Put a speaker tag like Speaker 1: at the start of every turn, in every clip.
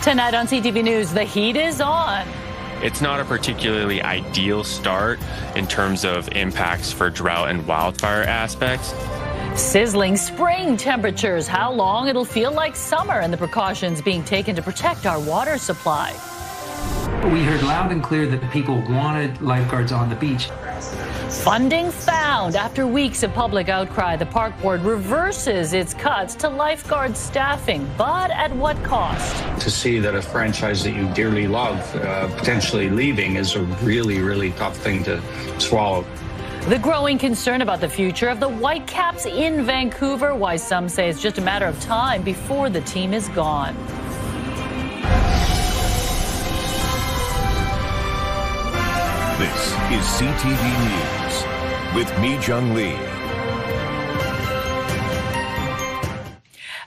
Speaker 1: Tonight on CTV News, the heat is on.
Speaker 2: It's not a particularly ideal start in terms of impacts for drought and wildfire aspects.
Speaker 1: Sizzling spring temperatures, how long it'll feel like summer, and the precautions being taken to protect our water supply.
Speaker 3: We heard loud and clear that people wanted lifeguards on the beach.
Speaker 1: Funding found. After weeks of public outcry, the park board reverses its cuts to lifeguard staffing, but at what cost?
Speaker 4: To see that a franchise that you dearly love potentially leaving is a really, really tough thing to swallow.
Speaker 1: The growing concern about the future of the Whitecaps in Vancouver, why some say it's just a matter of time before the team is gone.
Speaker 5: This is CTV News with Mi-Jung Lee.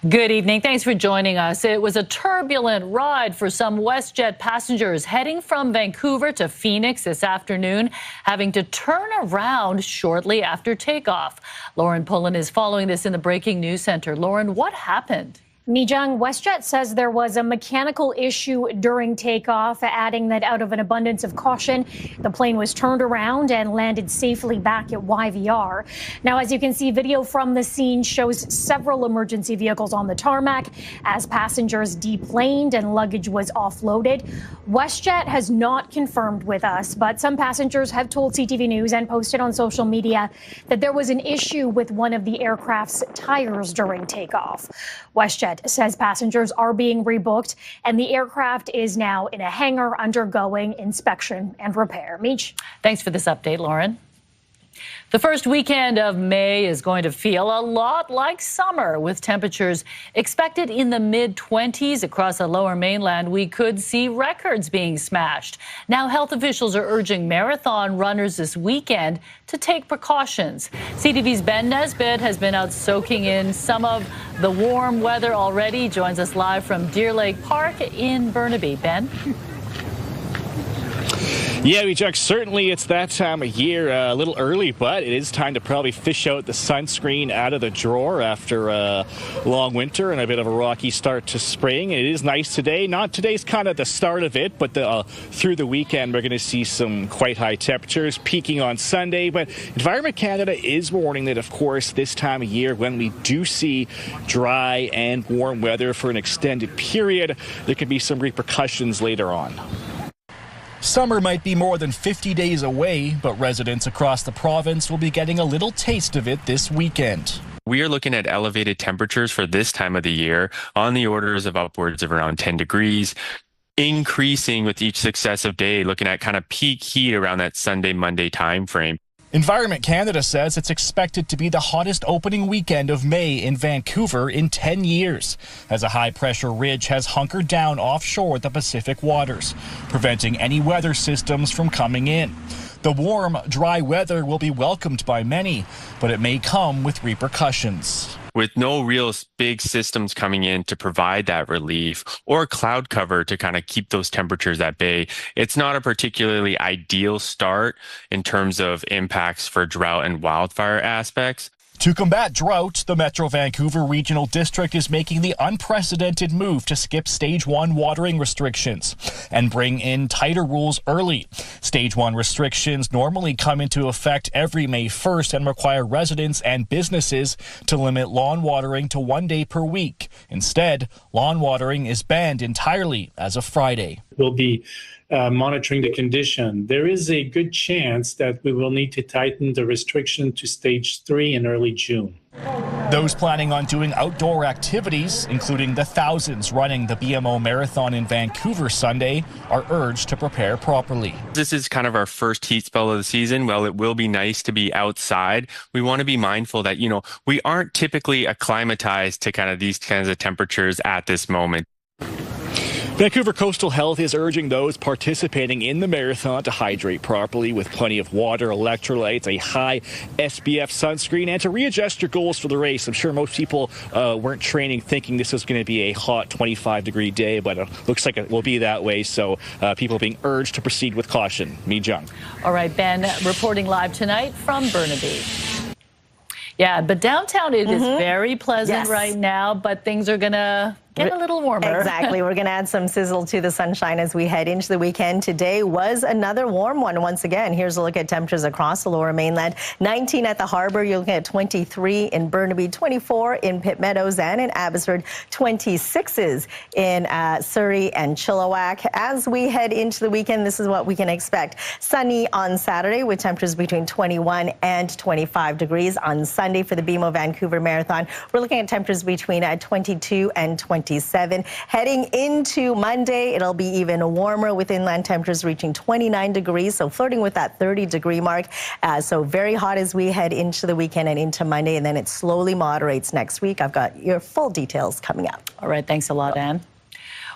Speaker 1: Good evening. Thanks for joining us. It was a turbulent ride for some WestJet passengers heading from Vancouver to Phoenix this afternoon, having to turn around shortly after takeoff. Lauren Pullen is following this in the Breaking News Center. Lauren, what happened?
Speaker 6: Mi-Jung, WestJet says there was a mechanical issue during takeoff, adding that out of an abundance of caution, the plane was turned around and landed safely back at YVR. Now, as you can see, video from the scene shows several emergency vehicles on the tarmac as passengers deplaned and luggage was offloaded. WestJet has not confirmed with us, but some passengers have told CTV News and posted on social media that there was an issue with one of the aircraft's tires during takeoff. WestJet says passengers are being rebooked and the aircraft is now in a hangar undergoing inspection and repair. Meech.
Speaker 1: Thanks for this update, Lauren. The first weekend of May is going to feel a lot like summer, with temperatures expected in the mid-20s across the lower mainland. We could see records being smashed. Now, health officials are urging marathon runners this weekend to take precautions. CTV's Ben Nesbitt has been out soaking in some of the warm weather already. He joins us live from Deer Lake Park in Burnaby. Ben?
Speaker 7: Yeah, Mi-Jung, certainly it's that time of year, a little early, but it is time to probably fish out the sunscreen out of the drawer after a long winter and a bit of a rocky start to spring. And it is nice today. Not today's kind of the start of it, but through the weekend we're going to see some quite high temperatures peaking on Sunday. But Environment Canada is warning that, of course, this time of year when we do see dry and warm weather for an extended period, there can be some repercussions later on. Summer might be more than 50 days away, but residents across the province will be getting a little taste of it this weekend.
Speaker 2: We are looking at elevated temperatures for this time of the year on the orders of upwards of around 10 degrees, increasing with each successive day, looking at kind of peak heat around that Sunday, Monday timeframe.
Speaker 7: Environment Canada says it's expected to be the hottest opening weekend of May in Vancouver in 10 years, as a high-pressure ridge has hunkered down offshore the Pacific waters, preventing any weather systems from coming in. The warm, dry weather will be welcomed by many, but it may come with repercussions.
Speaker 2: With no real big systems coming in to provide that relief or cloud cover to kind of keep those temperatures at bay, it's not a particularly ideal start in terms of impacts for drought and wildfire aspects.
Speaker 7: To combat drought, the Metro Vancouver Regional District is making the unprecedented move to skip Stage 1 watering restrictions and bring in tighter rules early. Stage 1 restrictions normally come into effect every May 1st and require residents and businesses to limit lawn watering to 1 day per week. Instead, lawn watering is banned entirely as of Friday.
Speaker 8: We'll be monitoring the condition. There is a good chance that we will need to tighten the restriction to Stage 3 in early June.
Speaker 7: Those planning on doing outdoor activities, including the thousands running the BMO Marathon in Vancouver Sunday, are urged to prepare properly.
Speaker 2: This is kind of our first heat spell of the season. While it will be nice to be outside, we want to be mindful that, we aren't typically acclimatized to kind of these kinds of temperatures at this moment.
Speaker 7: Vancouver Coastal Health is urging those participating in the marathon to hydrate properly with plenty of water, electrolytes, a high SPF sunscreen, and to readjust your goals for the race. I'm sure most people weren't training thinking this was going to be a hot 25-degree day, but it looks like it will be that way. So people being urged to proceed with caution. Mi-Jung.
Speaker 1: All right, Ben, reporting live tonight from Burnaby. Yeah, but downtown it is very pleasant right now, but things are going to Get a little warmer.
Speaker 9: Exactly. We're going to add some sizzle to the sunshine as we head into the weekend. Today was another warm one once again. Here's a look at temperatures across the lower mainland. 19 at the Harbour. You're looking at 23 in Burnaby, 24 in Pitt Meadows and in Abbotsford, 26s in Surrey and Chilliwack. As we head into the weekend, this is what we can expect. Sunny on Saturday with temperatures between 21 and 25 degrees. On Sunday for the BMO Vancouver Marathon, we're looking at temperatures between 22 and 27. Heading into Monday, it'll be even warmer with inland temperatures reaching 29 degrees, so flirting with that 30-degree mark. So very hot as we head into the weekend and into Monday, and then it slowly moderates next week. I've got your full details coming up.
Speaker 1: All right, thanks a lot, Anne.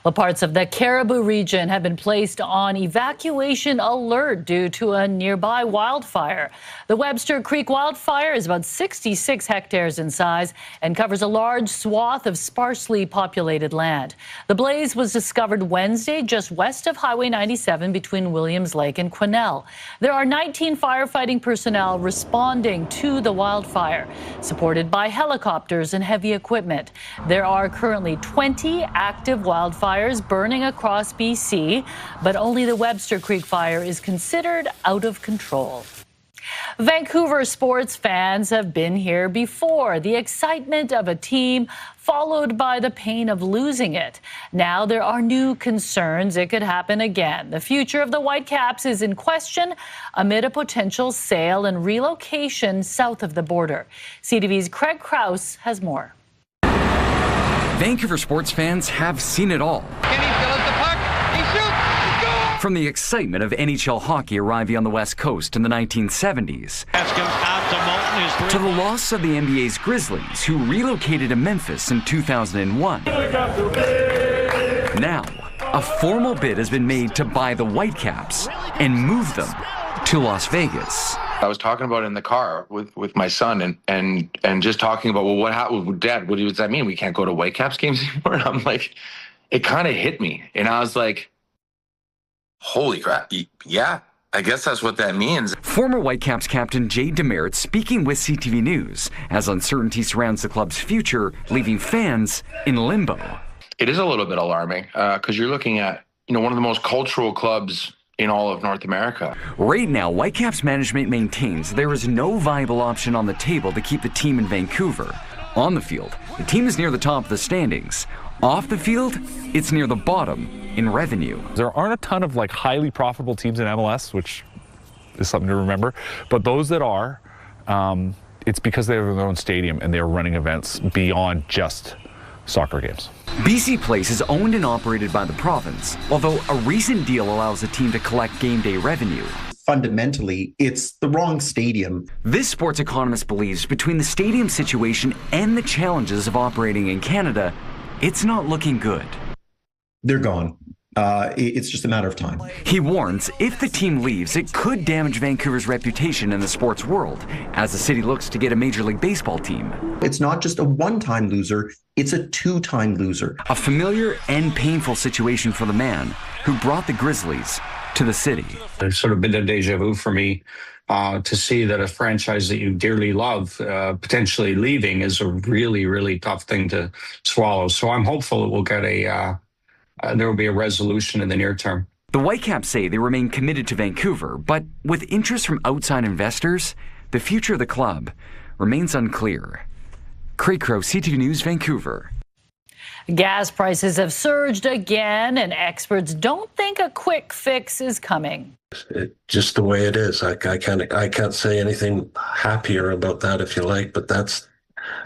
Speaker 1: Well, parts of the Cariboo region have been placed on evacuation alert due to a nearby wildfire. The Webster Creek wildfire is about 66 hectares in size and covers a large swath of sparsely populated land. The blaze was discovered Wednesday just west of Highway 97 between Williams Lake and Quesnel. There are 19 firefighting personnel responding to the wildfire, supported by helicopters and heavy equipment. There are currently 20 active wildfires burning across BC, but only the Webster Creek fire is considered out of control. Vancouver sports fans have been here before. The excitement of a team followed by the pain of losing it. Now there are new concerns it could happen again. The future of the Whitecaps is in question amid a potential sale and relocation south of the border. CTV's Craig Krause has more.
Speaker 10: Vancouver sports fans have seen it all.
Speaker 11: Can he fill it the puck? He shoots! Goal!
Speaker 10: From the excitement of NHL hockey arriving on the West Coast in the 1970s to the loss of the NBA's Grizzlies, who relocated to Memphis in 2001. Now, a formal bid has been made to buy the Whitecaps and move them to Las Vegas.
Speaker 12: I was talking about it in the car with my son and just talking about, well, what happened, Dad, what does that mean? We can't go to Whitecaps games anymore? And I'm like, it kind of hit me. And I was like, holy crap. Yeah, I guess that's what that means.
Speaker 10: Former Whitecaps captain Jay Demerit speaking with CTV News as uncertainty surrounds the club's future, leaving fans in limbo.
Speaker 12: It is a little bit alarming because you're looking at, one of the most cultural clubs in all of North America.
Speaker 10: Right now, Whitecaps management maintains there is no viable option on the table to keep the team in Vancouver. On the field, the team is near the top of the standings. Off the field, it's near the bottom in revenue.
Speaker 13: There aren't a ton of highly profitable teams in MLS, which is something to remember. But those that are, it's because they have their own stadium and they're running events beyond just soccer games.
Speaker 10: BC Place is owned and operated by the province, although a recent deal allows the team to collect game day revenue.
Speaker 14: Fundamentally, it's the wrong stadium.
Speaker 10: This sports economist believes between the stadium situation and the challenges of operating in Canada, it's not looking good.
Speaker 14: They're gone. It's just a matter of time.
Speaker 10: He warns if the team leaves, it could damage Vancouver's reputation in the sports world as the city looks to get a Major League Baseball team.
Speaker 14: It's not just a one-time loser, it's a two-time loser.
Speaker 10: A familiar and painful situation for the man who brought the Grizzlies to the city.
Speaker 4: It's sort of been a deja vu for me to see that a franchise that you dearly love potentially leaving is a really, really tough thing to swallow. So I'm hopeful it will get there will be a resolution in the near term.
Speaker 10: The Whitecaps say they remain committed to Vancouver, but with interest from outside investors, the future of the club remains unclear. Craig Crow, CTV News, Vancouver.
Speaker 1: Gas prices have surged again, and experts don't think a quick fix is coming.
Speaker 15: Just the way it is. I can't say anything happier about that, if you like, but that's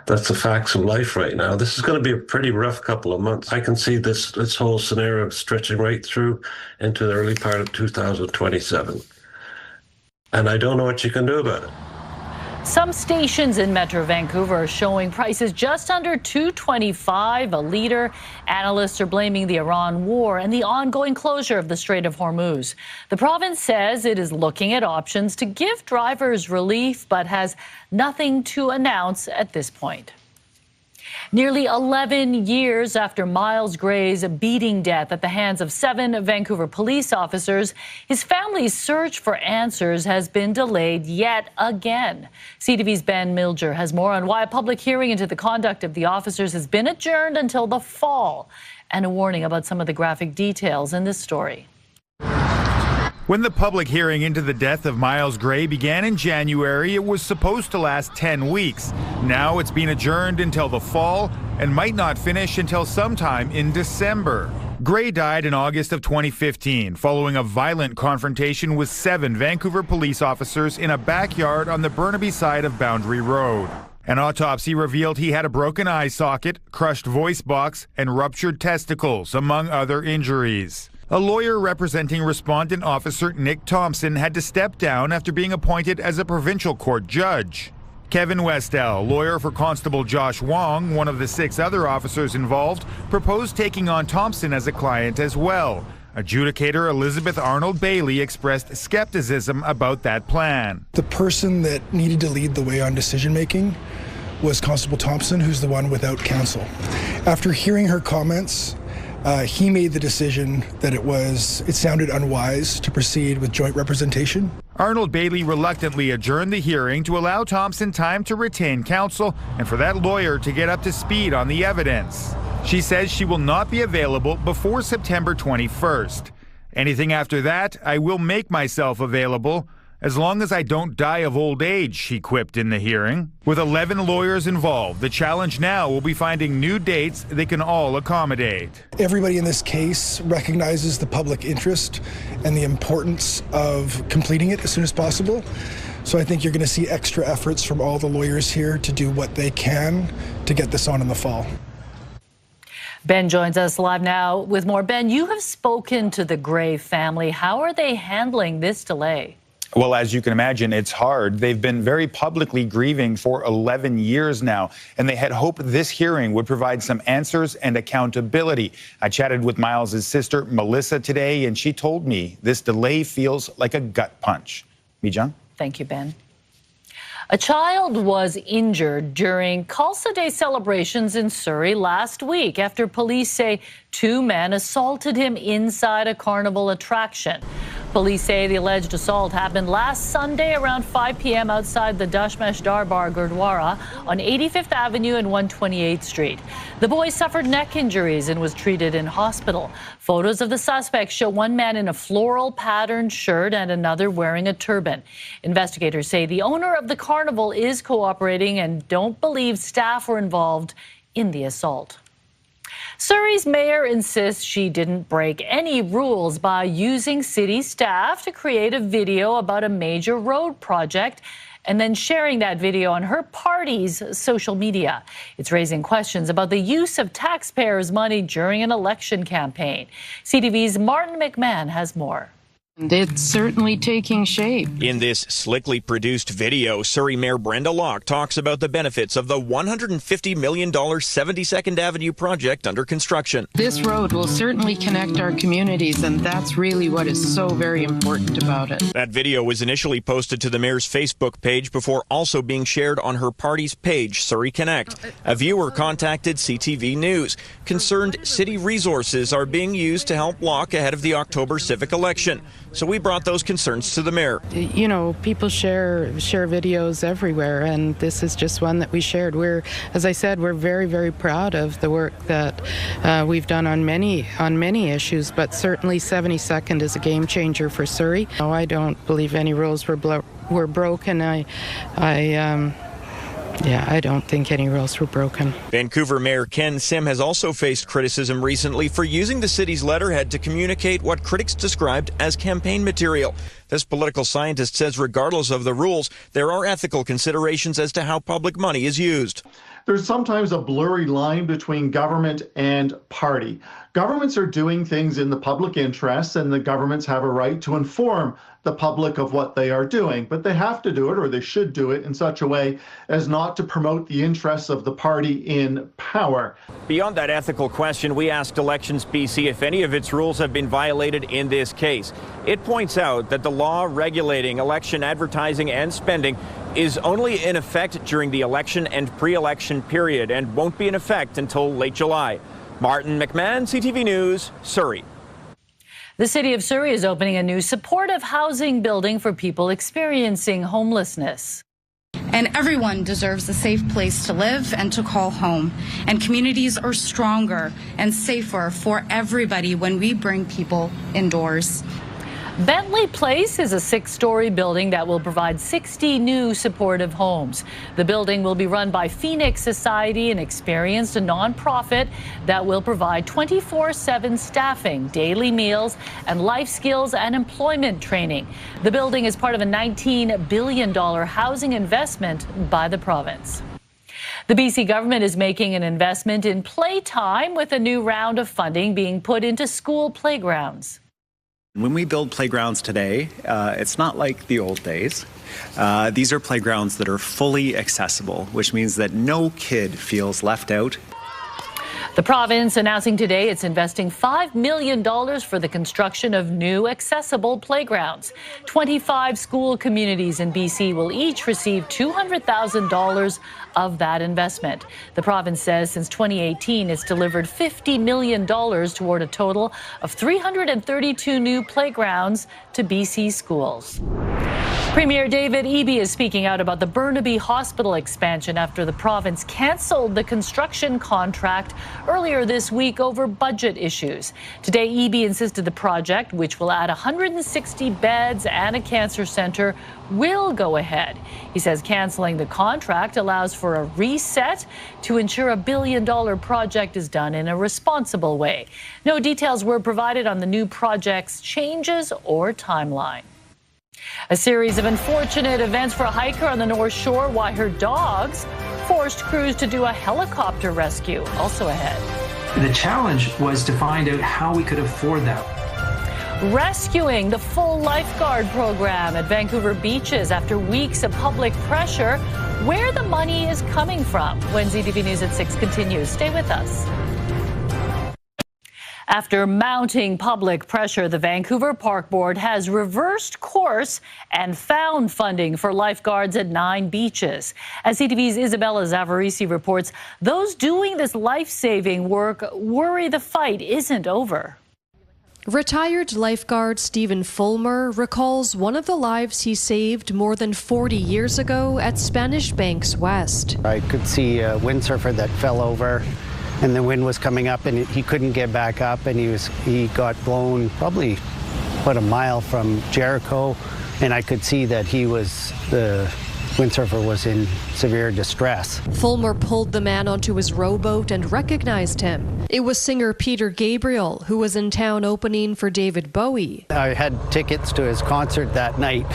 Speaker 15: the facts of life right now. This is going to be a pretty rough couple of months. I can see this whole scenario stretching right through into the early part of 2027. And I don't know what you can do about it.
Speaker 1: Some stations in Metro Vancouver are showing prices just under $2.25 a litre. Analysts are blaming the Iran war and the ongoing closure of the Strait of Hormuz. The province says it is looking at options to give drivers relief, but has nothing to announce at this point. Nearly 11 years after Myles Gray's beating death at the hands of 7 Vancouver police officers, his family's search for answers has been delayed yet again. CTV's Ben Milger has more on why a public hearing into the conduct of the officers has been adjourned until the fall, and a warning about some of the graphic details in this story.
Speaker 16: When the public hearing into the death of Myles Gray began in January, it was supposed to last 10 weeks. Now it's been adjourned until the fall and might not finish until sometime in December. Gray died in August of 2015 following a violent confrontation with 7 Vancouver police officers in a backyard on the Burnaby side of Boundary Road. An autopsy revealed he had a broken eye socket, crushed voice box, and ruptured testicles, among other injuries. A lawyer representing respondent officer Nick Thompson had to step down after being appointed as a provincial court judge. Kevin Westell, lawyer for Constable Josh Wong, one of the 6 other officers involved, proposed taking on Thompson as a client as well. Adjudicator Elizabeth Arnold Bailey expressed skepticism about that plan.
Speaker 17: The person that needed to lead the way on decision-making was Constable Thompson, who's the one without counsel. After hearing her comments, he made the decision that it sounded unwise to proceed with joint representation.
Speaker 16: Arnold Bailey reluctantly adjourned the hearing to allow Thompson time to retain counsel and for that lawyer to get up to speed on the evidence. She says she will not be available before September 21st. Anything after that, I will make myself available, as long as I don't die of old age, she quipped in the hearing. With 11 lawyers involved, the challenge now will be finding new dates they can all accommodate.
Speaker 17: Everybody in this case recognizes the public interest and the importance of completing it as soon as possible. So I think you're going to see extra efforts from all the lawyers here to do what they can to get this on in the fall.
Speaker 1: Ben joins us live now with more. Ben, you have spoken to the Gray family. How are they handling this delay?
Speaker 18: Well, as you can imagine, it's hard. They've been very publicly grieving for 11 years now, and they had hoped this hearing would provide some answers and accountability. I chatted with Myles' sister, Melissa, today, and she told me this delay feels like a gut punch. Mijang?
Speaker 1: Thank you, Ben. A child was injured during Khalsa Day celebrations in Surrey last week after police say 2 men assaulted him inside a carnival attraction. Police say the alleged assault happened last Sunday around 5 p.m. outside the Dashmesh Darbar Gurdwara on 85th Avenue and 128th Street. The boy suffered neck injuries and was treated in hospital. Photos of the suspects show one man in a floral patterned shirt and another wearing a turban. Investigators say the owner of the carnival is cooperating and don't believe staff were involved in the assault. Surrey's mayor insists she didn't break any rules by using city staff to create a video about a major road project and then sharing that video on her party's social media. It's raising questions about the use of taxpayers' money during an election campaign. CTV's Martin McMahon has more.
Speaker 19: It's certainly taking shape.
Speaker 20: In this slickly produced video, Surrey Mayor Brenda Locke talks about the benefits of the $150 million 72nd Avenue project under construction.
Speaker 19: This road will certainly connect our communities, and that's really what is so very important about it.
Speaker 20: That video was initially posted to the mayor's Facebook page before also being shared on her party's page, Surrey Connect. A viewer contacted CTV News, concerned city resources are being used to help Locke ahead of the October civic election. So we brought those concerns to the mayor.
Speaker 19: You know, people share videos everywhere, and this is just one that we shared. As I said, we're very, very proud of the work that we've done on many issues, but certainly 72nd is a game changer for Surrey. No, I don't believe any rules were broken. I don't think any rules were broken.
Speaker 20: Vancouver Mayor Ken Sim has also faced criticism recently for using the city's letterhead to communicate what critics described as campaign material. This political scientist says regardless of the rules, there are ethical considerations as to how public money is used.
Speaker 21: There's sometimes a blurry line between government and party. Governments are doing things in the public interest, and the governments have a right to inform the public of what they are doing, but they have to do it, or they should do it, in such a way as not to promote the interests of the party in power.
Speaker 20: Beyond that ethical question, we asked Elections BC if any of its rules have been violated in this case. It points out that the law regulating election advertising and spending is only in effect during the election and pre-election period and won't be in effect until late July. Martin McMahon, CTV News, Surrey.
Speaker 1: The city of Surrey is opening a new supportive housing building for people experiencing homelessness.
Speaker 3: And everyone deserves a safe place to live and to call home. And communities are stronger and safer for everybody when we bring people indoors.
Speaker 1: Bentley Place is a 6-story building that will provide 60 new supportive homes. The building will be run by Phoenix Society, an experienced nonprofit that will provide 24/7 staffing, daily meals, and life skills and employment training. The building is part of a $19 billion housing investment by the province. The BC government is making an investment in playtime with a new round of funding being put into school playgrounds.
Speaker 22: When we build playgrounds today, it's not like the old days. These are playgrounds that are fully accessible, which means that no kid feels left out.
Speaker 1: The province announcing today it's investing $5 million for the construction of new accessible playgrounds. 25 school communities in BC will each receive $200,000 of that investment. The province says since 2018, it's delivered $50 million toward a total of 332 new playgrounds to BC schools. Premier David Eby is speaking out about the Burnaby Hospital expansion after the province canceled the construction contract earlier this week over budget issues. Today, Eby insisted the project, which will add 160 beds and a cancer center, will go ahead. He says canceling the contract allows for a reset to ensure a $1 billion project is done in a responsible way. No details were provided on the new project's changes or timeline. A series of unfortunate events for a hiker on the North Shore, why her dogs forced crews to do a helicopter rescue. Also ahead.
Speaker 23: The challenge was to find out how we could afford that.
Speaker 1: Rescuing the full lifeguard program at Vancouver beaches after weeks of public pressure. Where the money is coming from. When CTV News at 6 continues. Stay with us. After mounting public pressure, the Vancouver Park Board has reversed course and found funding for lifeguards at 9 beaches. As CTV's Isabella Zavarisi reports, those doing this life-saving work worry the fight isn't over.
Speaker 24: Retired lifeguard Stephen Fulmer recalls one of the lives he saved more than 40 years ago at Spanish Banks West.
Speaker 25: I could see a windsurfer that fell over, and the wind was coming up and he couldn't get back up, and he got blown probably about a mile from Jericho, and I could see that the windsurfer was in severe distress.
Speaker 24: Fulmer pulled the man onto his rowboat and recognized him. It was singer Peter Gabriel, who was in town opening for David Bowie.
Speaker 25: I had tickets to his concert that night.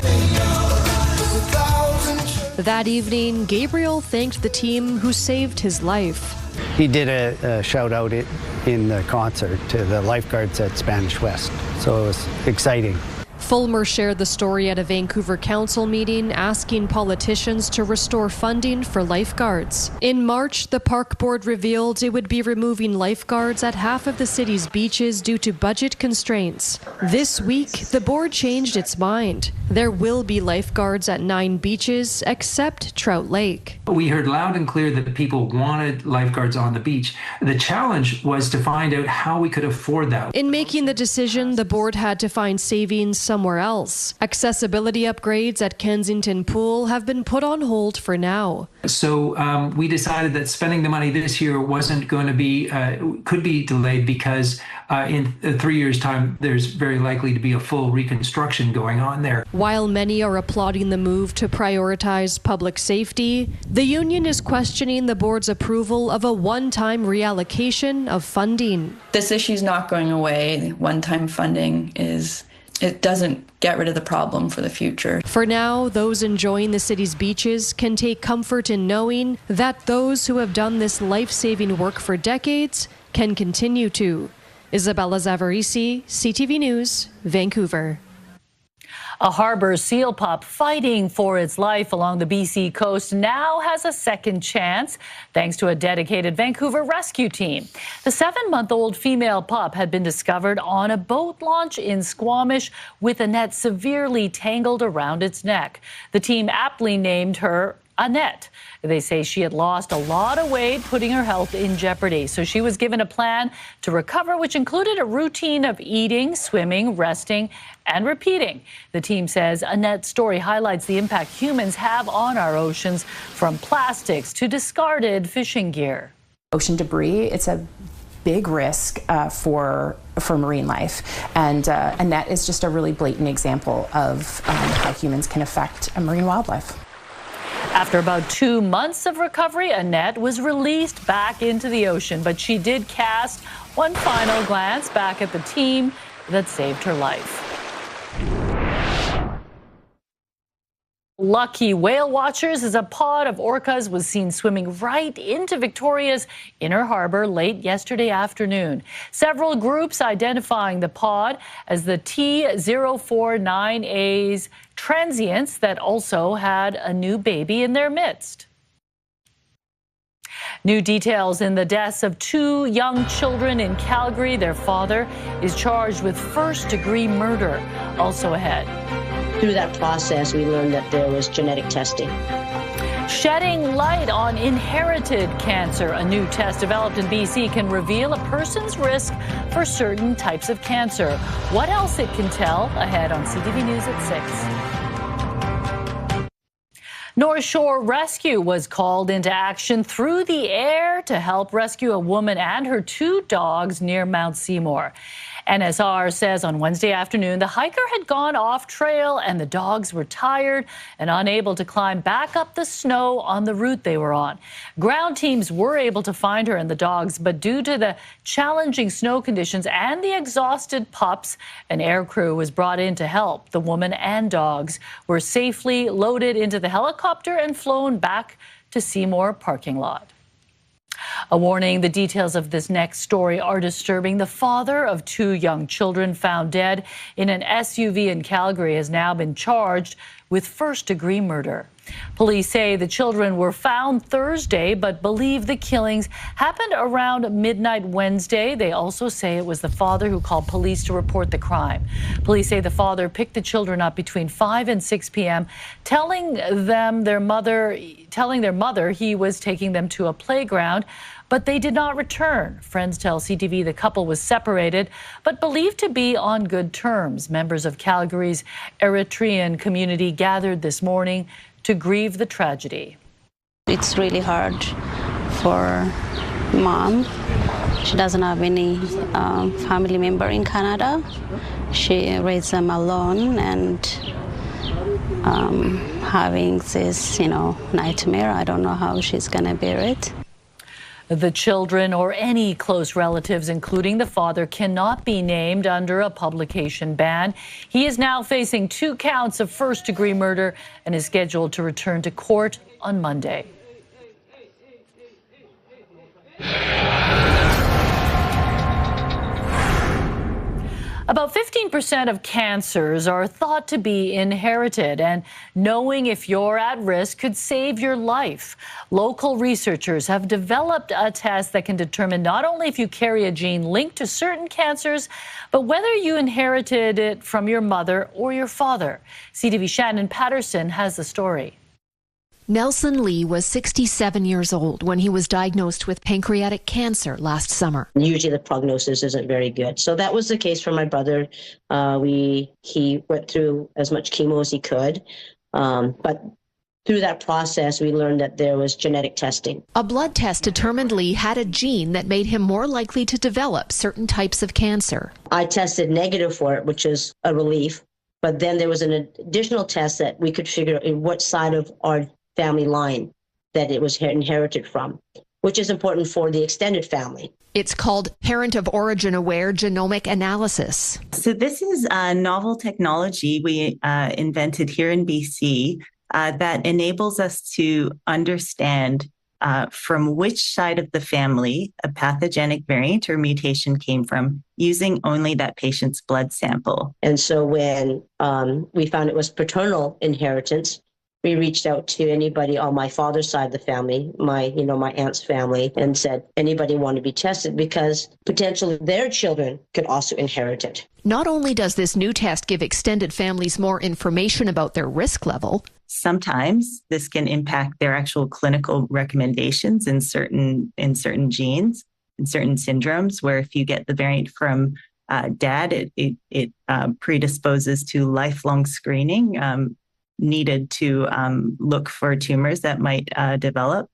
Speaker 24: That evening, Gabriel thanked the team who saved his life.
Speaker 25: He did a shout out in the concert to the lifeguards at Spanish West, so it was exciting.
Speaker 24: Fulmer shared the story at a Vancouver council meeting asking politicians to restore funding for lifeguards. In March, the park board revealed it would be removing lifeguards at half of the city's beaches due to budget constraints. This week, the board changed its mind. There will be lifeguards at 9 beaches except Trout Lake.
Speaker 23: We heard loud and clear that people wanted lifeguards on the beach. The challenge was to find out how we could afford that.
Speaker 24: In making the decision, the board had to find savings somewhere else. Accessibility upgrades at Kensington Pool have been put on hold for now.
Speaker 23: So we decided that spending the money this year wasn't going to be, could be delayed because in 3 years' time, there's very likely to be a full reconstruction going on there.
Speaker 24: While many are applauding the move to prioritize public safety, the union is questioning the board's approval of a one-time reallocation of funding.
Speaker 26: This issue's not going away. One-time funding it doesn't get rid of the problem for the future.
Speaker 24: For now, those enjoying the city's beaches can take comfort in knowing that those who have done this life-saving work for decades can continue to. Isabella Zavarisi, CTV News, Vancouver.
Speaker 1: A harbour seal pup fighting for its life along the BC coast now has a second chance thanks to a dedicated Vancouver rescue team. The 7-month-old female pup had been discovered on a boat launch in Squamish with a net severely tangled around its neck. The team aptly named her Annette. They say she had lost a lot of weight, putting her health in jeopardy. So she was given a plan to recover, which included a routine of eating, swimming, resting, and repeating. The team says Annette's story highlights the impact humans have on our oceans, from plastics to discarded fishing gear.
Speaker 2: Ocean debris, it's a big risk for marine life. And Annette is just a really blatant example of how humans can affect marine wildlife.
Speaker 1: After about 2 months of recovery, Annette was released back into the ocean, but she did cast one final glance back at the team that saved her life. Lucky whale watchers as a pod of orcas was seen swimming right into Victoria's inner harbor late yesterday afternoon. Several groups identifying the pod as the T049A's transients that also had a new baby in their midst. New details in the deaths of 2 young children in Calgary. Their father is charged with first-degree murder. Also ahead.
Speaker 5: Through that process, we learned that there was genetic testing.
Speaker 1: Shedding light on inherited cancer. A new test developed in BC can reveal a person's risk for certain types of cancer. What else it can tell? Ahead on CTV News at 6. North Shore Rescue was called into action through the air to help rescue a woman and her 2 dogs near Mount Seymour. NSR says on Wednesday afternoon, the hiker had gone off trail and the dogs were tired and unable to climb back up the snow on the route they were on. Ground teams were able to find her and the dogs, but due to the challenging snow conditions and the exhausted pups, an air crew was brought in to help. The woman and dogs were safely loaded into the helicopter and flown back to Seymour parking lot. A warning, the details of this next story are disturbing. The father of 2 young children found dead in an SUV in Calgary has now been charged with first-degree murder. Police say the children were found Thursday, but believe the killings happened around midnight Wednesday. They also say it was the father who called police to report the crime. Police say the father picked the children up between 5 and 6 p.m., telling their mother he was taking them to a playground, but they did not return. Friends tell CTV the couple was separated, but believed to be on good terms. Members of Calgary's Eritrean community gathered this morning to grieve the tragedy.
Speaker 6: It's really hard for mom. She doesn't have any family member in Canada. She raised them alone, and having this, nightmare. I don't know how she's gonna bear it.
Speaker 1: The children or any close relatives, including the father, cannot be named under a publication ban. He is now facing 2 counts of first-degree murder and is scheduled to return to court on Monday. About 15% of cancers are thought to be inherited, and knowing if you're at risk could save your life. Local researchers have developed a test that can determine not only if you carry a gene linked to certain cancers, but whether you inherited it from your mother or your father. CTV Shannon Patterson has the story.
Speaker 7: Nelson Lee was 67 years old when he was diagnosed with pancreatic cancer last summer.
Speaker 5: Usually the prognosis isn't very good. So that was the case for my brother. He went through as much chemo as he could. But through that process, we learned that there was genetic testing.
Speaker 7: A blood test determined Lee had a gene that made him more likely to develop certain types of cancer.
Speaker 5: I tested negative for it, which is a relief. But then there was an additional test that we could figure out in what side of our family line that it was inherited from, which is important for the extended family.
Speaker 7: It's called Parent of Origin Aware Genomic Analysis.
Speaker 8: So this is a novel technology we invented here in BC that enables us to understand from which side of the family a pathogenic variant or mutation came from using only that patient's blood sample.
Speaker 5: And so when we found it was paternal inheritance, we reached out to anybody on my father's side of the family, my aunt's family, and said, anybody want to be tested because potentially their children could also inherit it.
Speaker 7: Not only does this new test give extended families more information about their risk level,
Speaker 8: sometimes this can impact their actual clinical recommendations in certain genes, in certain syndromes, where if you get the variant from dad, it predisposes to lifelong screening needed to look for tumors that might develop.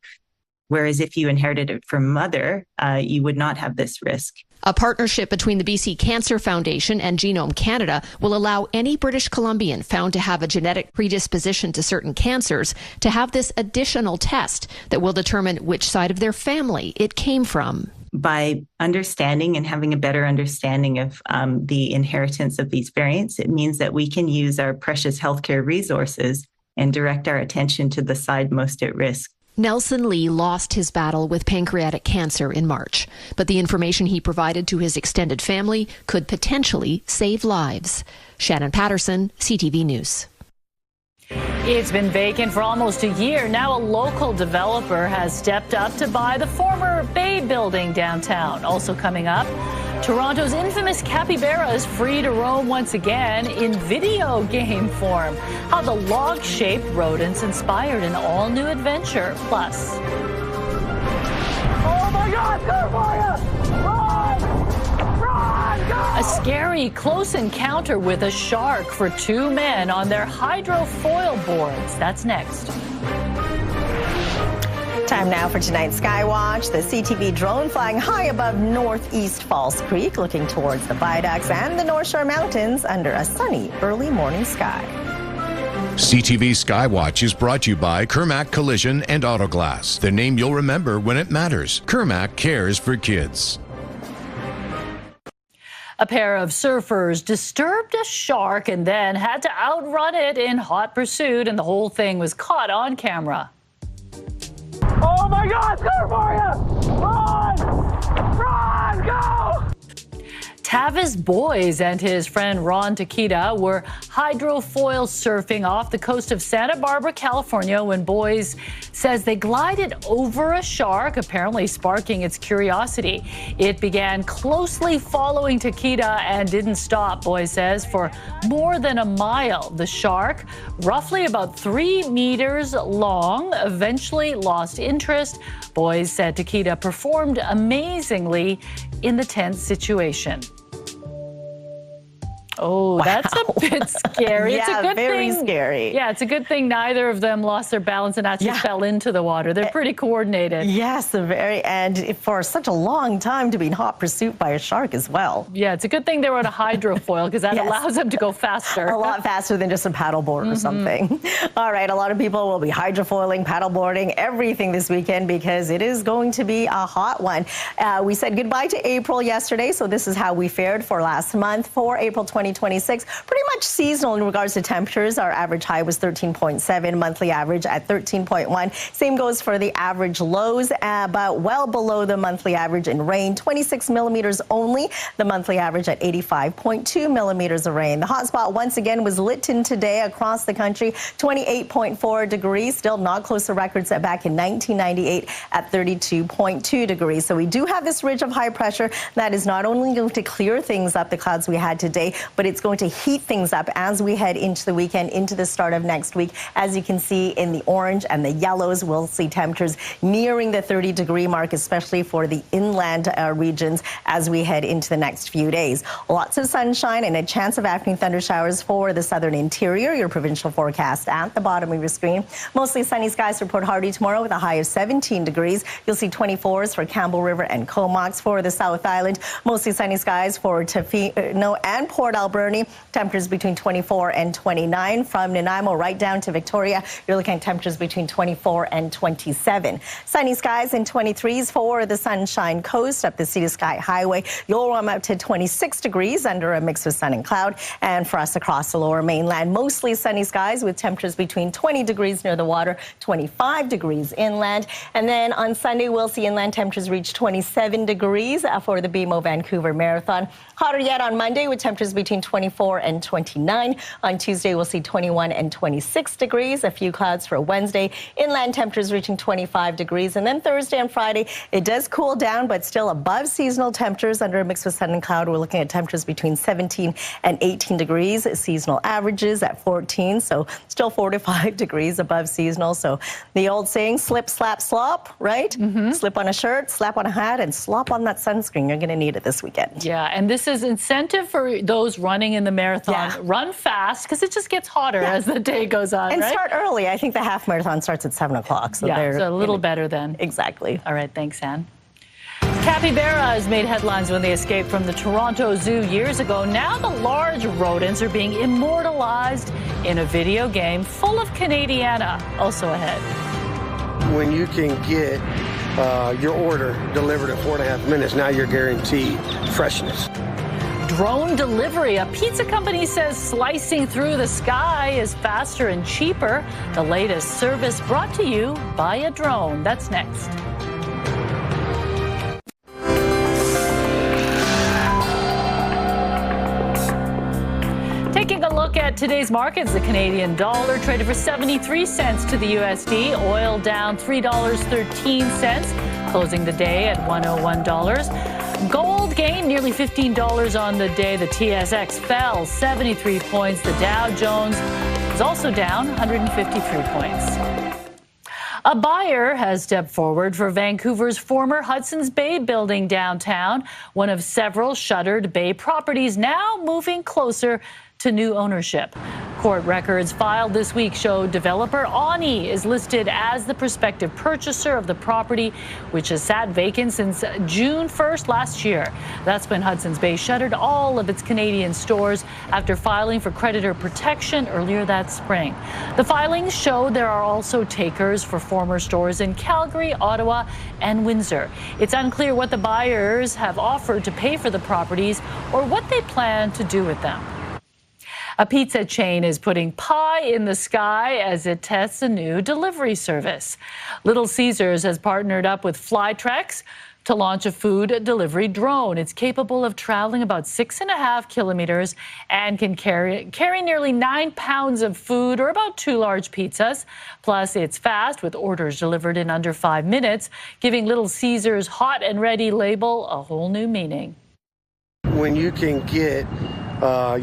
Speaker 8: Whereas if you inherited it from mother, you would not have this risk.
Speaker 7: A partnership between the BC Cancer Foundation and Genome Canada will allow any British Columbian found to have a genetic predisposition to certain cancers to have this additional test that will determine which side of their family it came from.
Speaker 8: By understanding and having a better understanding of the inheritance of these variants, it means that we can use our precious healthcare resources and direct our attention to the side most at risk.
Speaker 7: Nelson Lee lost his battle with pancreatic cancer in March, but the information he provided to his extended family could potentially save lives. Shannon Patterson, CTV News.
Speaker 1: It's been vacant for almost a year. Now a local developer has stepped up to buy the former Bay building downtown. Also coming up, Toronto's infamous Capybara is free to roam once again in video game form. How the log-shaped rodents inspired an all-new adventure. Plus, oh my God, there for you! Run! Run! Go! A scary close encounter with a shark for two men on their hydrofoil boards. That's next.
Speaker 4: Time now for tonight's Skywatch. The CTV drone flying high above northeast Falls Creek, looking towards the viaducts and the North Shore Mountains under a sunny early morning sky.
Speaker 9: CTV Skywatch is brought to you by Kermac Collision and Autoglass, the name you'll remember when it matters. Kermac cares for kids.
Speaker 1: A pair of surfers disturbed a shark and then had to outrun it in hot pursuit, and the whole thing was caught on camera.
Speaker 11: Oh my God, there for you! Run! Run! Go!
Speaker 1: Tavis Boys and his friend Ron Takita were hydrofoil surfing off the coast of Santa Barbara, California, when Boys says they glided over a shark, apparently sparking its curiosity. It began closely following Takita and didn't stop, Boys says, for more than a mile. The shark, roughly about 3 meters long, eventually lost interest. Boys said Takita performed amazingly in the tense situation. Oh, wow. That's a bit scary.
Speaker 4: Yeah,
Speaker 1: it's a good
Speaker 4: very
Speaker 1: thing.
Speaker 4: Scary.
Speaker 1: Yeah, it's a good thing neither of them lost their balance and actually fell into the water. They're pretty coordinated.
Speaker 4: Yes, and for such a long time to be in hot pursuit by a shark as well.
Speaker 1: Yeah, it's a good thing they were on a hydrofoil because that allows them to go faster.
Speaker 4: A lot faster than just a paddleboard or something. All right, a lot of people will be hydrofoiling, paddleboarding, everything this weekend because it is going to be a hot one. We said goodbye to April yesterday, so this is how we fared for last month. For April 2026, pretty much seasonal in regards to temperatures. Our average high was 13.7, monthly average at 13.1. Same goes for the average lows, but well below the monthly average in rain, 26 millimeters only. The monthly average at 85.2 millimeters of rain. The hot spot once again was Lytton today across the country, 28.4 degrees, still not close to records set back in 1998 at 32.2 degrees. So we do have this ridge of high pressure that is not only going to clear things up, the clouds we had today, but it's going to heat things up as we head into the weekend, into the start of next week. As you can see in the orange and the yellows, we'll see temperatures nearing the 30-degree mark, especially for the inland regions as we head into the next few days. Lots of sunshine and a chance of afternoon thunder showers for the southern interior. Your provincial forecast at the bottom of your screen. Mostly sunny skies for Port Hardy tomorrow with a high of 17 degrees. You'll see 24s for Campbell River and Comox. For the South Island, mostly sunny skies for Tofino and Port Alberni, temperatures between 24 and 29. From Nanaimo right down to Victoria, you're looking at temperatures between 24 and 27. Sunny skies and 23s for the Sunshine Coast up the Sea to Sky Highway. You'll warm up to 26 degrees under a mix of sun and cloud. And for us across the lower mainland, mostly sunny skies with temperatures between 20 degrees near the water, 25 degrees inland. And then on Sunday, we'll see inland temperatures reach 27 degrees for the BMO Vancouver Marathon. Hotter yet on Monday with temperatures between 24 and 29. On Tuesday, we'll see 21 and 26 degrees. A few clouds for Wednesday. Inland temperatures reaching 25 degrees. And then Thursday and Friday, it does cool down, but still above seasonal temperatures under a mix of sun and cloud. We're looking at temperatures between 17 and 18 degrees. Seasonal averages at 14, so still 4 to 5 degrees above seasonal. So the old saying, slip, slap, slop, right? Slip on a shirt, slap on a hat, and slop on that sunscreen. You're going to need it this weekend.
Speaker 1: Yeah, and this is incentive for those running in the marathon.
Speaker 4: Yeah.
Speaker 1: Run fast, because it just gets hotter as the day goes on,
Speaker 4: And
Speaker 1: right?
Speaker 4: start early. I think the half marathon starts at 7 o'clock. So
Speaker 1: yeah,
Speaker 4: they're
Speaker 1: so a little better then.
Speaker 4: Exactly.
Speaker 1: All right, thanks, Anne. Capybaras made headlines when they escaped from the Toronto Zoo years ago. Now the large rodents are being immortalized in a video game full of Canadiana. Also ahead.
Speaker 10: When you can get your order delivered in 4.5 minutes, now you're guaranteed freshness.
Speaker 1: Drone delivery. A pizza company says slicing through the sky is faster and cheaper. The latest service brought to you by a drone. That's next. Taking a look at today's markets, the Canadian dollar traded for 73 cents to the USD. Oil down $3.13, closing the day at $101. Gold gained nearly $15 on the day. The TSX fell 73 points. The Dow Jones was also down 153 points. A buyer has stepped forward for Vancouver's former Hudson's Bay building downtown, one of several shuttered Bay properties now moving closer to new ownership. Court records filed this week show developer Ani is listed as the prospective purchaser of the property, which has sat vacant since June 1st last year. That's when Hudson's Bay shuttered all of its Canadian stores after filing for creditor protection earlier that spring. The filings show there are also takers for former stores in Calgary, Ottawa, and Windsor. It's unclear what the buyers have offered to pay for the properties or what they plan to do with them. A pizza chain is putting pie in the sky as it tests a new delivery service. Little Caesars has partnered up with Flytrex to launch a food delivery drone. It's capable of traveling about 6.5 kilometers and can carry nearly 9 pounds of food, or about 2 large pizzas. Plus, it's fast, with orders delivered in under 5 minutes, giving Little Caesars' hot and ready label a whole new meaning.
Speaker 10: When you can get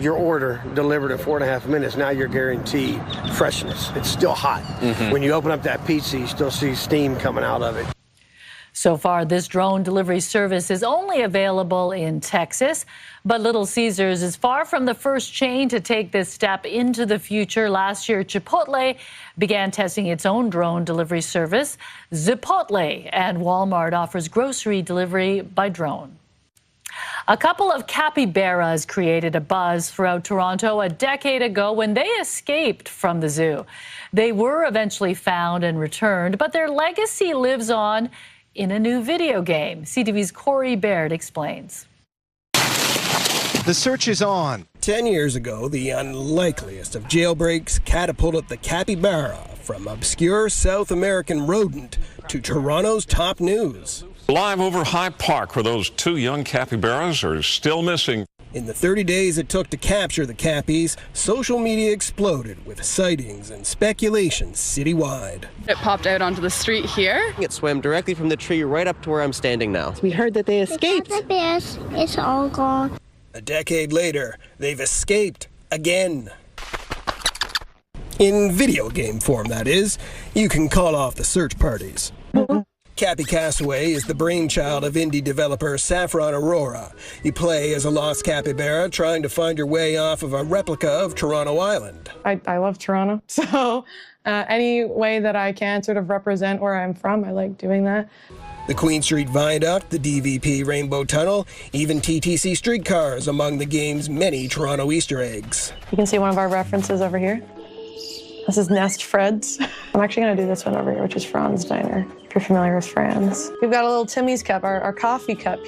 Speaker 10: your order delivered in 4.5 minutes, now you're guaranteed freshness. It's still hot. When you open up that pizza, you still see steam coming out of it.
Speaker 1: So far, this drone delivery service is only available in Texas, but Little Caesars is far from the first chain to take this step into the future. Last year, Chipotle began testing its own drone delivery service. Zipotle and Walmart offers grocery delivery by drone. A couple of capybaras created a buzz throughout Toronto a decade ago when they escaped from the zoo. They were eventually found and returned, but their legacy lives on in a new video game. CTV's Corey Baird explains.
Speaker 12: The search is on. 10 years ago, the unlikeliest of jailbreaks catapulted the capybara from obscure South American rodent to Toronto's top news.
Speaker 13: Live over High Park, where those 2 young capybaras are still missing.
Speaker 12: In the 30 days it took to capture the cappies, social media exploded with sightings and speculations citywide.
Speaker 14: It popped out onto the street here.
Speaker 15: It swam directly from the tree right up to where I'm standing now.
Speaker 16: We heard that they escaped. The bears, it's all gone.
Speaker 12: A decade later, they've escaped again. In video game form, that is. You can call off the search parties. Cappy Castaway is the brainchild of indie developer Saffron Aurora. You play as a lost capybara trying to find your way off of a replica of Toronto Island.
Speaker 27: I love Toronto, so any way that I can sort of represent where I'm from, I like doing that.
Speaker 12: The Queen Street Viaduct, the DVP Rainbow Tunnel, even TTC streetcars among the game's many Toronto Easter eggs.
Speaker 3: You can see one of our references over here. This is Nest Fred's. I'm actually going to do this one over here, which is Franz Diner, if you're familiar with Franz. We've got a little Timmy's cup, our coffee cup.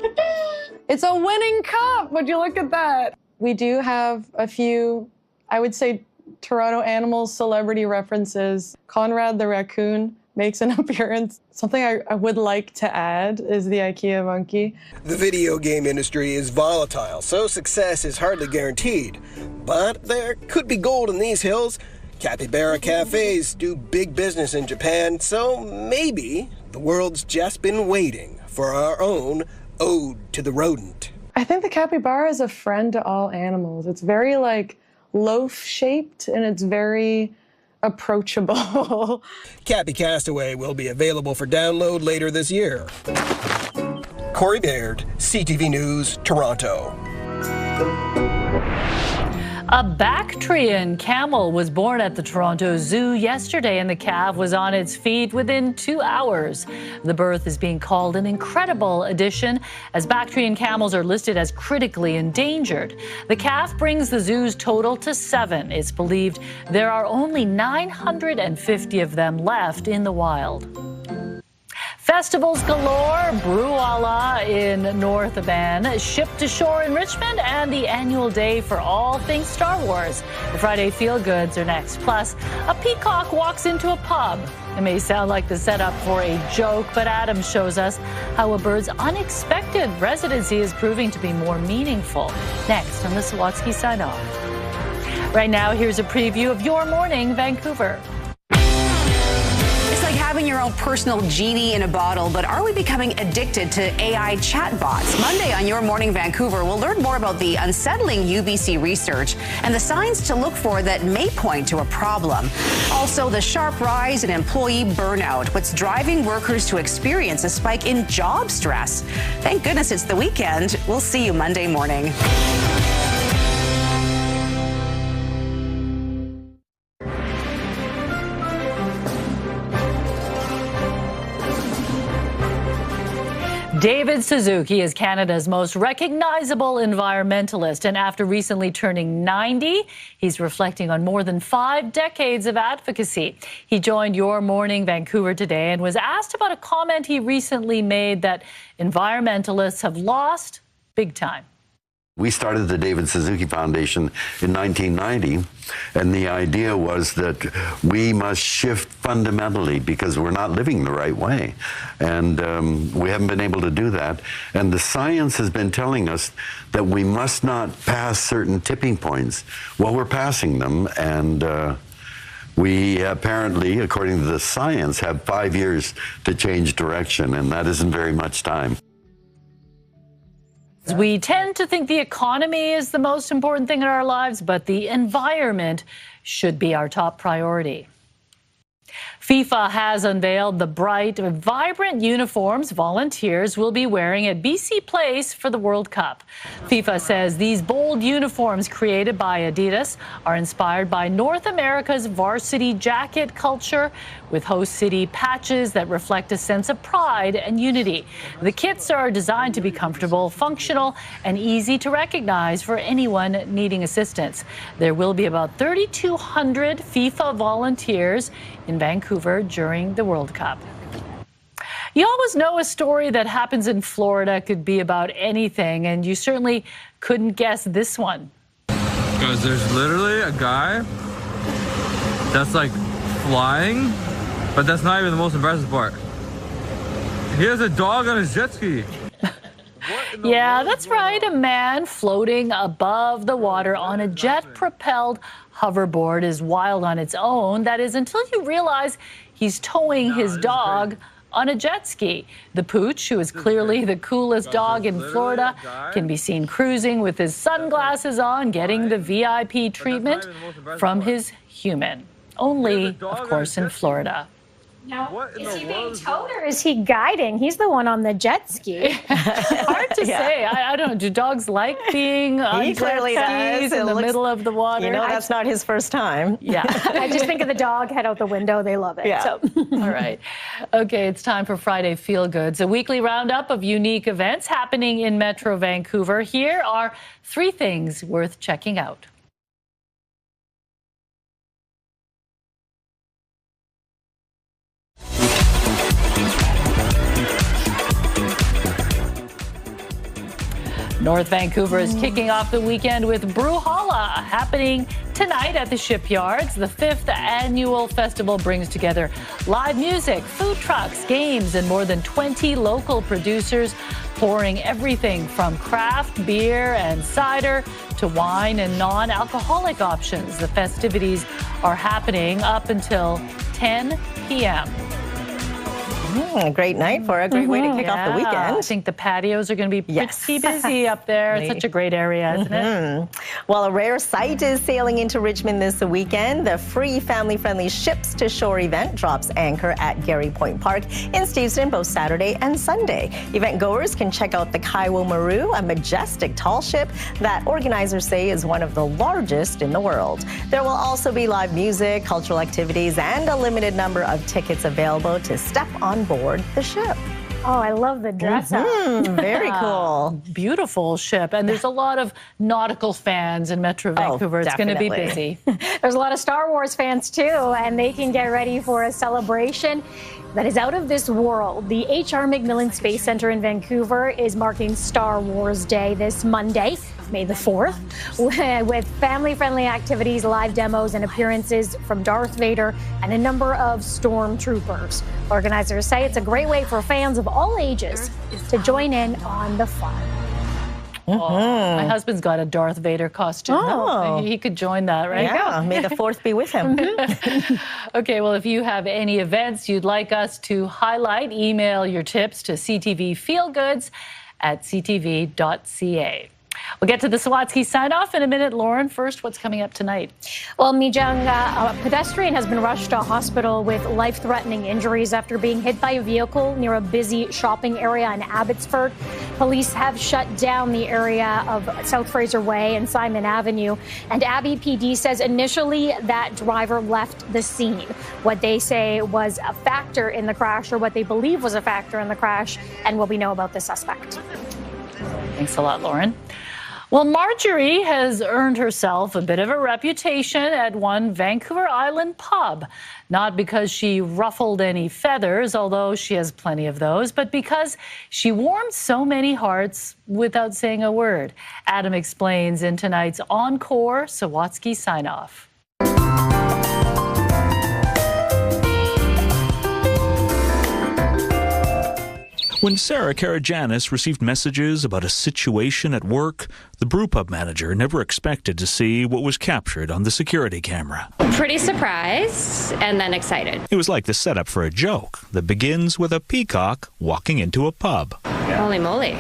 Speaker 3: It's a winning cup! Would you look at that? We do have a few, I would say, Toronto animals celebrity references. Conrad the raccoon makes an appearance. Something I would like to add is the IKEA monkey.
Speaker 12: The video game industry is volatile, so success is hardly guaranteed. But there could be gold in these hills. Capybara cafes do big business in Japan, so maybe the world's just been waiting for our own ode to the rodent.
Speaker 3: I think the capybara is a friend to all animals. It's very like loaf-shaped and it's very approachable.
Speaker 12: Cappy Castaway will be available for download later this year. Corey Baird, CTV News, Toronto.
Speaker 1: A Bactrian camel was born at the Toronto Zoo yesterday, and the calf was on its feet within 2 hours. The birth is being called an incredible addition, as Bactrian camels are listed as critically endangered. The calf brings the zoo's total to 7. It's believed there are only 950 of them left in the wild. Festivals galore, Brewala in North Van, Ship to Shore in Richmond, and the annual day for all things Star Wars. The Friday Feel Goods are next. Plus, a peacock walks into a pub. It may sound like the setup for a joke, but Adam shows us how a bird's unexpected residency is proving to be more meaningful. Next on the Sawatsky Sign Off. Right now, here's a preview of your morning, Vancouver.
Speaker 17: It's like having your own personal genie in a bottle, but are we becoming addicted to AI chatbots? Monday on Your Morning Vancouver, we'll learn more about the unsettling UBC research and the signs to look for that may point to a problem. Also, the sharp rise in employee burnout, what's driving workers to experience a spike in job stress. Thank goodness it's the weekend. We'll see you Monday morning.
Speaker 1: David Suzuki is Canada's most recognizable environmentalist, and after recently turning 90, he's reflecting on more than 5 decades of advocacy. He joined Your Morning Vancouver today and was asked about a comment he recently made that environmentalists have lost big time.
Speaker 18: We started the David Suzuki Foundation in 1990, and the idea was that we must shift fundamentally because we're not living the right way. And we haven't been able to do that. And the science has been telling us that we must not pass certain tipping points. Well, we're passing them, and we apparently, according to the science, have 5 years to change direction, and that isn't very much time.
Speaker 1: We tend to think the economy is the most important thing in our lives, but the environment should be our top priority. FIFA has unveiled the bright, vibrant uniforms volunteers will be wearing at BC Place for the World Cup. FIFA says these bold uniforms created by Adidas are inspired by North America's varsity jacket culture, with host city patches that reflect a sense of pride and unity. The kits are designed to be comfortable, functional, and easy to recognize for anyone needing assistance. There will be about 3,200 FIFA volunteers in Vancouver during the World Cup. You always know a story that happens in Florida could be about anything, and you certainly couldn't guess this one.
Speaker 19: Guys, there's literally a guy that's like flying, but that's not even the most impressive part. He has a dog on his jet ski.
Speaker 1: Yeah, that's right. A man floating above the water on a jet-propelled hoverboard is wild on its own. That is, until you realize he's towing his dog on a jet ski. The pooch, who is clearly the coolest dog in Florida, can be seen cruising with his sunglasses on, getting the VIP treatment from his human. Only, of course, in Florida.
Speaker 20: No. Is he being towed or is he guiding? He's the one on the jet ski.
Speaker 1: Hard to say. I don't know. Do dogs like being on
Speaker 4: He clearly
Speaker 1: jet skis
Speaker 4: does.
Speaker 1: in the middle of the water?
Speaker 4: You know, that's not his first time.
Speaker 1: Yeah.
Speaker 20: I just think of the dog head out the window. They love it.
Speaker 4: Yeah.
Speaker 20: So.
Speaker 1: All right. Okay, it's time for Friday Feel Goods, a weekly roundup of unique events happening in Metro Vancouver. Here are 3 things worth checking out. North Vancouver is kicking off the weekend with Brouhaha happening tonight at the shipyards. The 5th annual festival brings together live music, food trucks, games, and more than 20 local producers pouring everything from craft beer and cider to wine and non-alcoholic options. The festivities are happening up until 10 p.m.
Speaker 4: A great night for a great way to kick off the weekend.
Speaker 1: I think the patios are going to be pretty busy up there. It's such a great area, isn't it?
Speaker 4: Well, a rare sight is sailing into Richmond this weekend. The free family-friendly Ships to Shore event drops anchor at Garry Point Park in Steveston both Saturday and Sunday. Event goers can check out the Kaiwo Maru, a majestic tall ship that organizers say is one of the largest in the world. There will also be live music, cultural activities, and a limited number of tickets available to step on board the ship.
Speaker 20: Oh, I love the dress up.
Speaker 4: Very cool.
Speaker 1: Beautiful ship. And there's a lot of nautical fans in Metro Vancouver. It's going to be busy.
Speaker 20: There's a lot of Star Wars fans too, and they can get ready for a celebration that is out of this world. The H.R. MacMillan Space Center in Vancouver is marking Star Wars Day this Monday, May the 4th, with family-friendly activities, live demos, and appearances from Darth Vader and a number of stormtroopers. Organizers say it's a great way for fans of all ages to join in on the fun.
Speaker 1: My husband's got a Darth Vader costume.
Speaker 4: Oh.
Speaker 1: He could join that, right?
Speaker 4: Yeah, may the 4th be with him.
Speaker 1: Okay, well, if you have any events you'd like us to highlight, email your tips to ctvfeelgoods@ctv.ca. We'll get to the Sawatsky sign-off in a minute. Lauren, first, what's coming up tonight?
Speaker 20: Well, Mijung, a pedestrian has been rushed to a hospital with life-threatening injuries after being hit by a vehicle near a busy shopping area in Abbotsford. Police have shut down the area of South Fraser Way and Simon Avenue. And Abbey PD says initially that driver left the scene. What they say was a factor in the crash, or what they believe was a factor in the crash, and what we know about the suspect.
Speaker 1: Thanks a lot, Lauren. Well, Marjorie has earned herself a bit of a reputation at one Vancouver Island pub. Not because she ruffled any feathers, although she has plenty of those, but because she warmed so many hearts without saying a word. Adam explains in tonight's Encore Sawatsky sign-off.
Speaker 21: When Sarah Karajanis received messages about a situation at work, the brewpub manager never expected to see what was captured on the security camera.
Speaker 22: Pretty surprised and then excited.
Speaker 21: It was like the setup for a joke that begins with a peacock walking into a pub.
Speaker 22: Holy moly.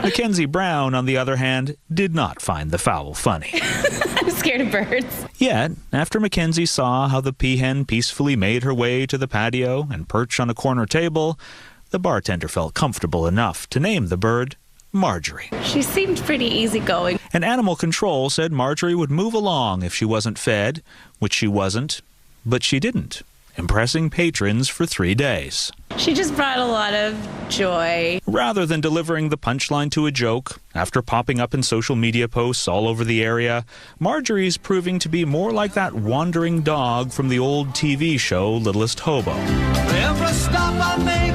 Speaker 21: Mackenzie Brown, on the other hand, did not find the fowl funny.
Speaker 22: I'm scared of birds.
Speaker 21: Yet, after Mackenzie saw how the peahen peacefully made her way to the patio and perched on a corner table, the bartender felt comfortable enough to name the bird Marjorie.
Speaker 22: She seemed pretty easygoing.
Speaker 21: And animal control said Marjorie would move along if she wasn't fed, which she wasn't, but she didn't, impressing patrons for 3 days.
Speaker 22: She just brought a lot of joy.
Speaker 21: Rather than delivering the punchline to a joke, after popping up in social media posts all over the area, Marjorie's proving to be more like that wandering dog from the old TV show Littlest Hobo.
Speaker 11: Every stop I make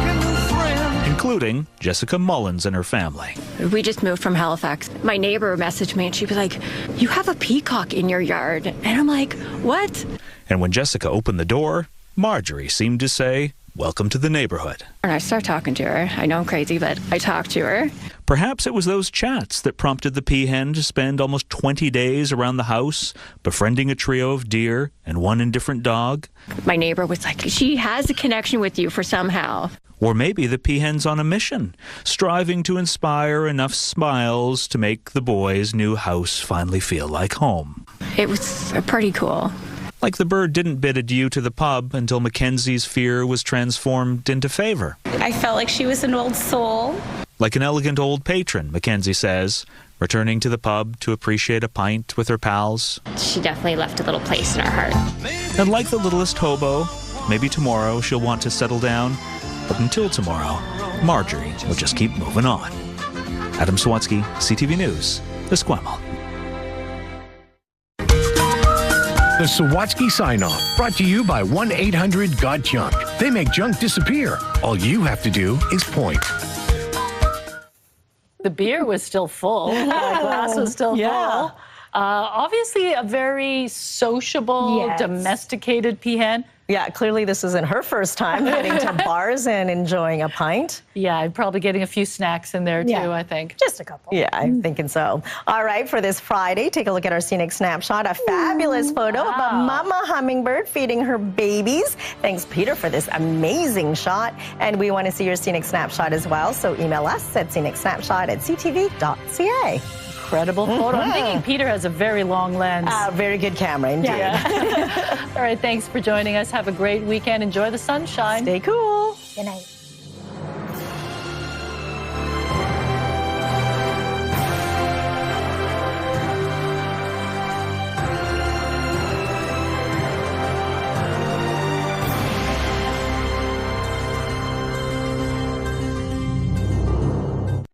Speaker 11: a new friend.
Speaker 21: Including Jessica Mullins and her family.
Speaker 23: We just moved from Halifax. My neighbor messaged me and she was like, "You have a peacock in your yard." And I'm like, "What?"
Speaker 21: And when Jessica opened the door, Marjorie seemed to say, "Welcome to the neighborhood."
Speaker 23: And I start talking to her. I know I'm crazy, but I talked to her.
Speaker 21: Perhaps it was those chats that prompted the peahen to spend almost 20 days around the house, befriending a trio of deer and one indifferent dog.
Speaker 23: My neighbor was like, "She has a connection with you for somehow."
Speaker 21: Or maybe the peahen's on a mission, striving to inspire enough smiles to make the boys' new house finally feel like home.
Speaker 23: It was pretty cool.
Speaker 21: Like the bird didn't bid adieu to the pub until Mackenzie's fear was transformed into favor.
Speaker 22: I felt like she was an old soul.
Speaker 21: Like an elegant old patron, Mackenzie says, returning to the pub to appreciate a pint with her pals.
Speaker 22: She definitely left a little place in our heart.
Speaker 21: And like the littlest hobo, maybe tomorrow she'll want to settle down, but until tomorrow, Marjorie will just keep moving on. Adam Swatsky, CTV News, Esquimalt.
Speaker 9: The Sawatsky Sign-Off, brought to you by 1-800-GOT-JUNK. They make junk disappear. All you have to do is point.
Speaker 1: The beer was still full. The glass was still full. Obviously a very sociable, domesticated peahen.
Speaker 4: Yeah, clearly this isn't her first time heading to bars and enjoying a pint.
Speaker 1: Yeah, probably getting a few snacks in there too, I think.
Speaker 20: Just a couple.
Speaker 4: Yeah, I'm thinking so. All right, for this Friday, take a look at our scenic snapshot. A fabulous photo of a mama hummingbird feeding her babies. Thanks, Peter, for this amazing shot. And we want to see your scenic snapshot as well, so email us at scenicsnapshot@ctv.ca.
Speaker 1: Incredible photo. I'm thinking Peter has a very long lens.
Speaker 4: Very good camera, indeed.
Speaker 1: Yeah. All right, thanks for joining us. Have a great weekend. Enjoy the sunshine.
Speaker 4: Stay cool.
Speaker 20: Good night.